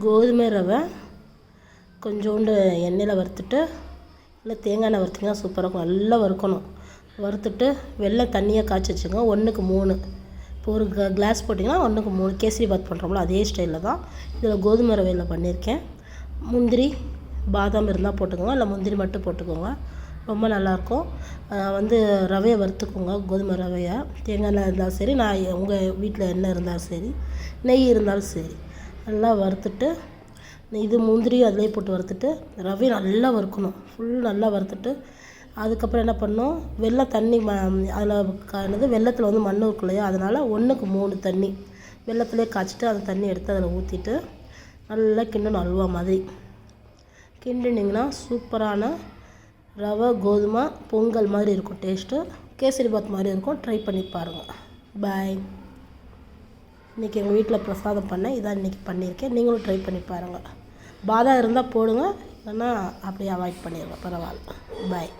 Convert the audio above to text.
கோதுமை ரவை கொஞ்சோண்டு எண்ணெயில் வறுத்துட்டு, இல்லை தேங்காய் எண்ணெய் வறுத்திங்கன்னா சூப்பராக இருக்கும். நல்லா வறுக்கணும். வறுத்துட்டு வெல்லம் தண்ணியாக காய்ச்சி வச்சுக்கோங்க. 1க்கு 3. இப்போ ஒரு கிளாஸ் போட்டிங்கன்னா 1க்கு 3 கேசரி பாத் பண்ணுறோம்ல அதே ஸ்டைலில் தான் இதில் கோதுமை ரவையில் பண்ணியிருக்கேன். முந்திரி பாதாம் இருந்தால் போட்டுக்கோங்க, இல்லை முந்திரி மட்டும் போட்டுக்கோங்க. ரொம்ப நல்லாயிருக்கும். ரவையை வறுத்துக்கோங்க. கோதுமை ரவையை தேங்காய் எண்ணெய் இருந்தாலும் சரி, நான் உங்கள் வீட்டில் எண்ணெய் இருந்தாலும் சரி, நெய் இருந்தாலும் சரி, நல்லா வறுத்துட்டு இது முந்திரியும் அதிலே போட்டு வறுத்துட்டு ரவையை நல்லா வறுக்கணும். நல்லா வறுத்துட்டு அதுக்கப்புறம் என்ன பண்ணணும், வெல்லம் தண்ணி அதில் வெல்லத்தில் மண் இருக்கும் இல்லையா, அதனால் 1க்கு 3 தண்ணி வெல்லத்திலே காய்ச்சிட்டு அந்த தண்ணி எடுத்து அதில் ஊற்றிட்டு நல்லா கிண்டணும். அல்வா மாதிரி கிண்டினிங்கன்னா சூப்பரான ரவை கோதுமை பொங்கல் மாதிரி இருக்கும். டேஸ்ட்டு கேசரி பாத் மாதிரி இருக்கும். ட்ரை பண்ணி பாருங்கள். பாய். இன்றைக்கி எங்கள் வீட்டில் பிரசாதம் பண்ணேன். இதான் இன்றைக்கி பண்ணியிருக்கேன். நீங்களும் ட்ரை பண்ணி பாருங்கள். பாதாம் இருந்தால் போடுங்க, இல்லைன்னா அப்படியே அவாய்ட் பண்ணிடுங்க. பரவாயில்ல. பாய்.